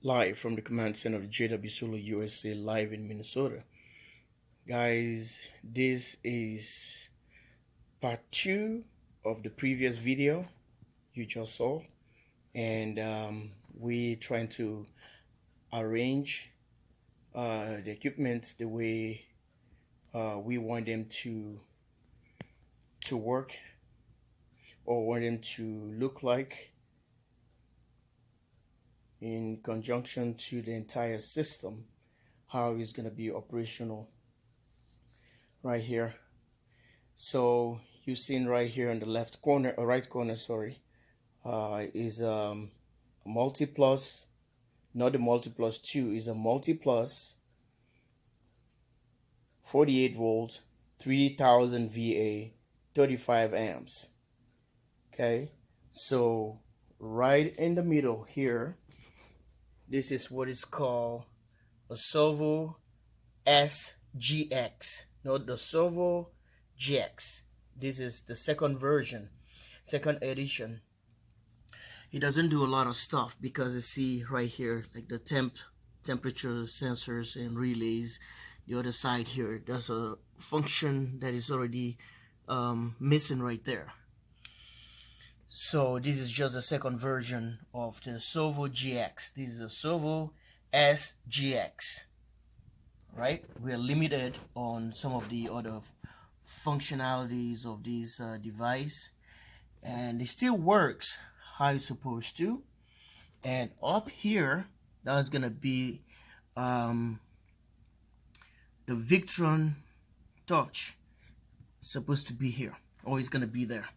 live from the command center of JW Solar USA, live in Minnesota. Guys, this is part 2 of the previous video you just saw, and we're trying to arrange the equipment the way we want them to work, or want them to look like, in conjunction to the entire system, how it's going to be operational right here. So you've seen right here in the left corner, or right corner, sorry, is multiplus, not the multiplus-ii, is a multiplus 48 volts, 3000 VA, 35 amps. Okay, so right in the middle here, this is what is called a Cerbo-S GX, not the Cerbo GX. This is the second version, second edition. It doesn't do a lot of stuff because you see right here, like the temperature sensors and relays. The other side here, there's a function that is already missing right there. So this is just a second version of the Cerbo GX. This is a Cerbo-S GX, right? We are limited on some of the other functionalities of this device, and it still works how it's supposed to. And up here, that's gonna be the Victron touch. It's supposed to be here, or it's gonna be there.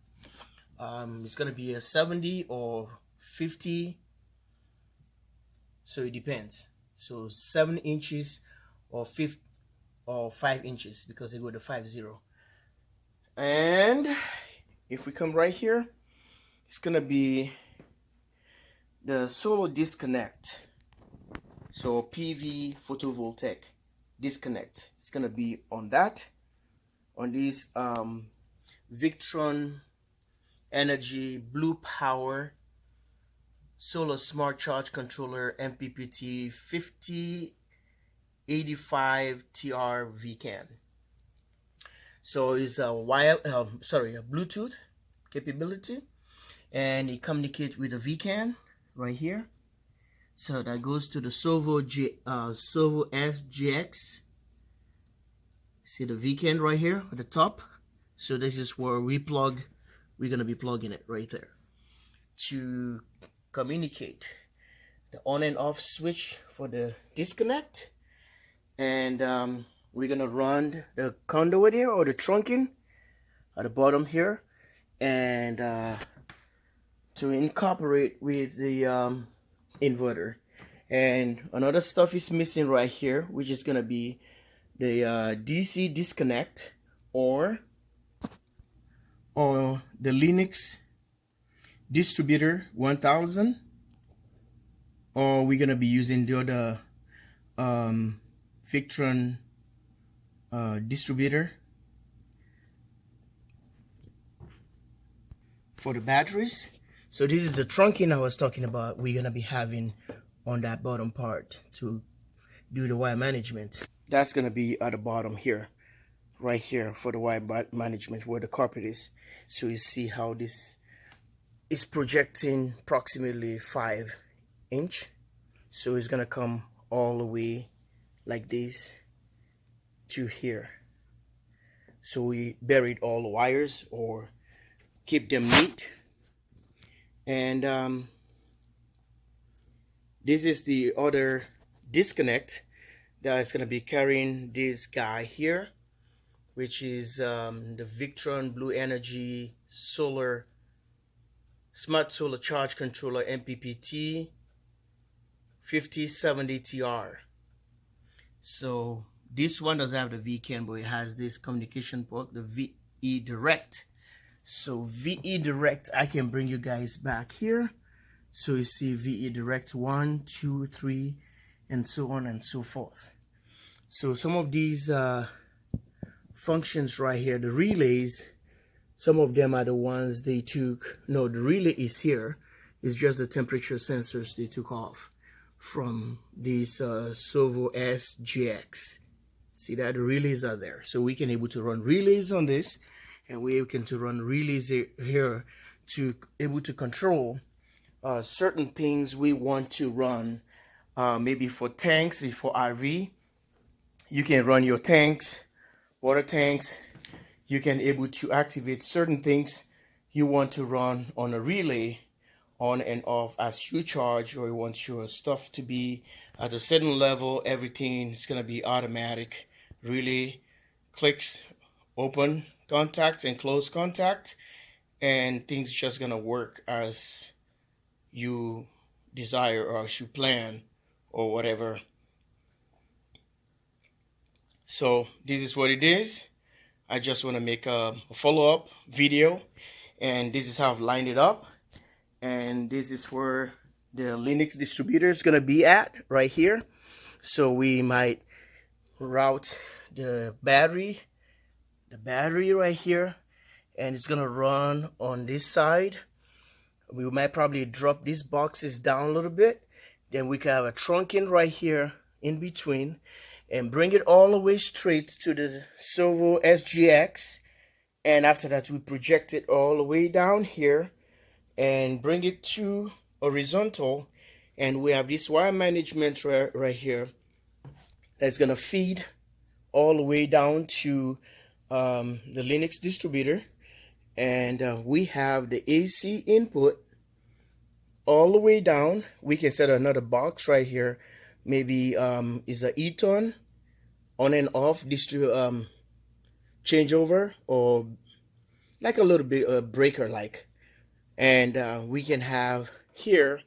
It's gonna be a 70 or 50, so it depends. So 7 inches or 5 inches, because they go to 50. And if we come right here, it's gonna be the solar disconnect. So PV photovoltaic disconnect. It's gonna be on that, on this Victron Energy Blue Power Solar Smart Charge Controller MPPT 5085 TR VCAN. So it's a a Bluetooth capability, and it communicates with the VCAN right here. So that goes to the Cerbo-S GX. See the VCAN right here at the top. So this is where we're gonna be plugging it right there to communicate the on and off switch for the disconnect. And we're gonna run the conduit here, or the trunking at the bottom here, and to incorporate with the inverter. And another stuff is missing right here, which is gonna be the DC disconnect, or the Linux distributor 1000, or we're gonna be using the other Victron distributor for the batteries. So this is the trunking I was talking about. We're gonna be having on that bottom part to do the wire management. That's gonna be at the bottom here, right here, for the wire management, where the carpet is. So you see how this is projecting approximately 5 inch. So it's gonna come all the way like this to here. So we buried all the wires, or keep them neat. And this is the other disconnect that is gonna be carrying this guy here, which is the Victron Blue Energy Solar Smart Solar Charge Controller MPPT 5070 TR. So this one doesn't have the VCAN, but it has this communication port, the VE Direct. So VE Direct, I can bring you guys back here. So you see VE Direct 1, 2, 3, and so on and so forth. So some of these functions right here, the relays, some of them are the ones they took. No, the relay is here. It's just the temperature sensors they took off from this Cerbo-S GX. See that the relays are there, so we can able to run relays on this, and we can to run relays here to able to control certain things we want to run. Maybe for tanks, for RV, you can run your tanks, water tanks. You can able to activate certain things you want to run on a relay on and off as you charge, or you want your stuff to be at a certain level. Everything is going to be automatic. Relay clicks open contact and close contact, and things just going to work as you desire or as you plan or whatever. So this is what it is. I just want to make a follow-up video, and this is how I've lined it up. And this is where the Linux distributor is going to be at right here. So we might route the battery right here, and it's going to run on this side. We might probably drop these boxes down a little bit. Then we can have a trunking right here in between and bring it all the way straight to the Cerbo-S GX. And after that, we project it all the way down here and bring it to horizontal, and we have this wire management right here that's gonna feed all the way down to the Linux distributor, and we have the AC input all the way down. We can set another box right here, maybe is a Eton on and off changeover, or like a little bit breaker like. And we can have here,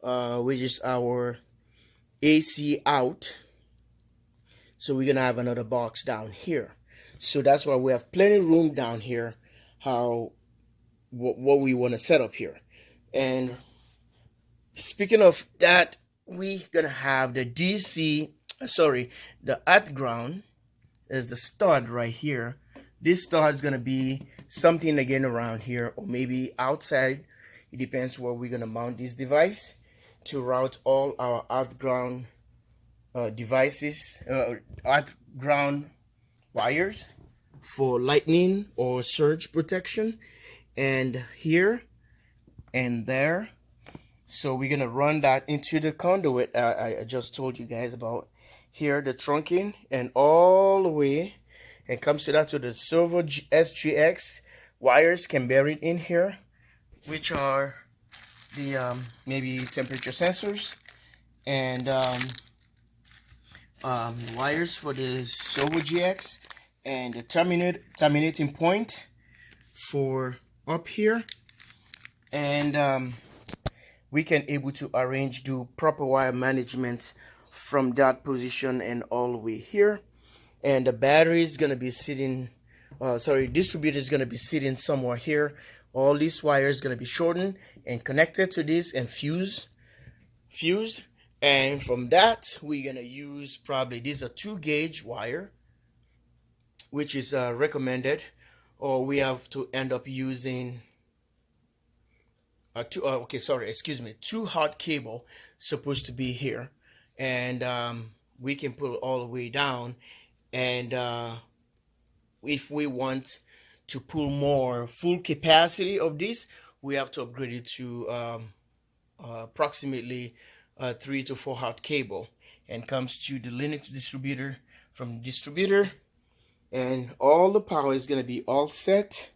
which is our AC out. So we're gonna have another box down here. So that's why we have plenty of room down here. What we want to set up here. And speaking of that, we're gonna have the the at ground is the stud right here. This stud is gonna be something again around here, or maybe outside. It depends where we're gonna mount this device to route all our outground devices, outground wires for lightning or surge protection, and here and there. So we're gonna run that into the conduit I just told you guys about. Here the trunking, and all the way and comes to that to the Cerbo-S GX. Wires can bury it in here, which are the maybe temperature sensors, and wires for the Cerbo-GX, and the terminating point for up here, and we can able to do proper wire management from that position and all the way here. And the battery is gonna be sitting, distributor is gonna be sitting somewhere here. All these wires gonna be shortened and connected to this and fused. And from that, we're gonna use probably this a 2-gauge wire, which is recommended, or we have to end up using two hot cable supposed to be here, and we can pull it all the way down. And if we want to pull more full capacity of this, we have to upgrade it to approximately 3 to 4 hot cable, and comes to the Linux distributor from the distributor, and all the power is going to be all set,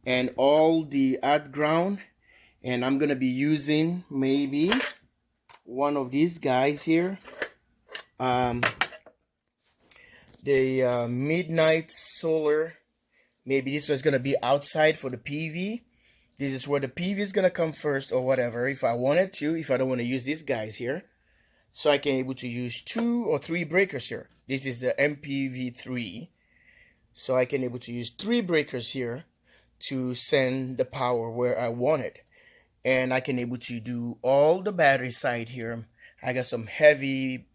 and all the at ground. And I'm going to be using maybe one of these guys here, the Midnight Solar. Maybe this was going to be outside for the PV. This is where the PV is going to come first, or whatever, if I wanted to, if I don't want to use these guys here. So I can able to use 2 or 3 breakers here. This is the MPV3. So I can able to use 3 breakers here to send the power where I want it. And I can able to do all the battery side here. I got some heavy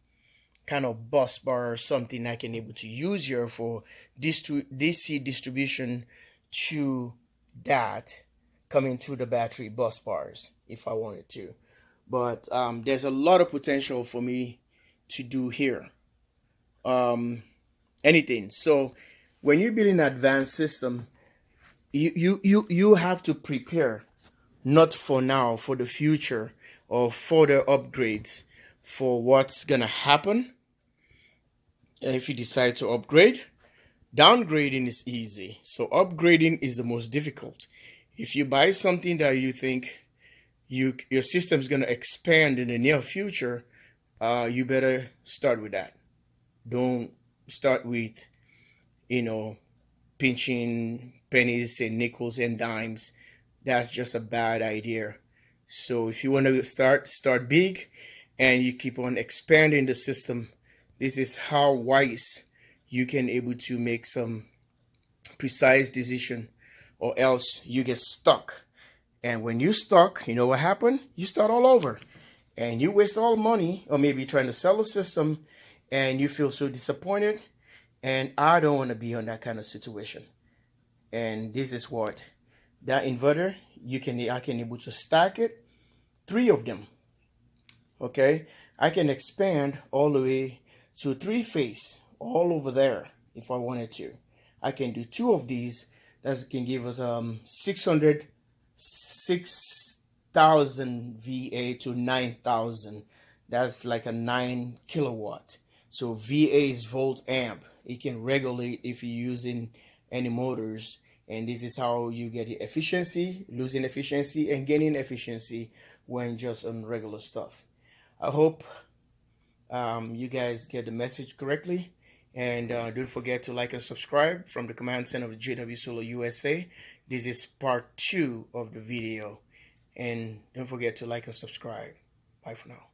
kind of bus bar or something I can able to use here for DC distribution to that, coming to the battery bus bars if I wanted to. but there's a lot of potential for me to do here. Anything. So when you build an advanced system, you have to prepare, not for now, for the future or further upgrades for what's gonna happen if you decide to upgrade. Downgrading is easy, so upgrading is the most difficult. If you buy something that you think your system is gonna expand in the near future, you better start with that. Don't start with, you know, pinching pennies and nickels and dimes. That's just a bad idea. So if you want to start big and you keep on expanding the system. This is how wise you can able to make some precise decision, or else you get stuck. And when you stuck, you know what happened? You start all over and you waste all money, or maybe trying to sell a system and you feel so disappointed. And I don't want to be on that kind of situation. And this is what that inverter, I can able to stack it, 3 of them. Okay, I can expand all the way to 3 phase all over there if I wanted to. I can do 2 of these. That can give us 6,000 VA to 9,000. That's like a 9 kilowatt. So VA is volt amp. It can regulate if you're using any motors, and this is how you get efficiency, losing efficiency, and gaining efficiency when just on regular stuff. I hope you guys get the message correctly. And don't forget to like and subscribe from the command center of JW Solar USA. This is part 2 of the video. And don't forget to like and subscribe. Bye for now.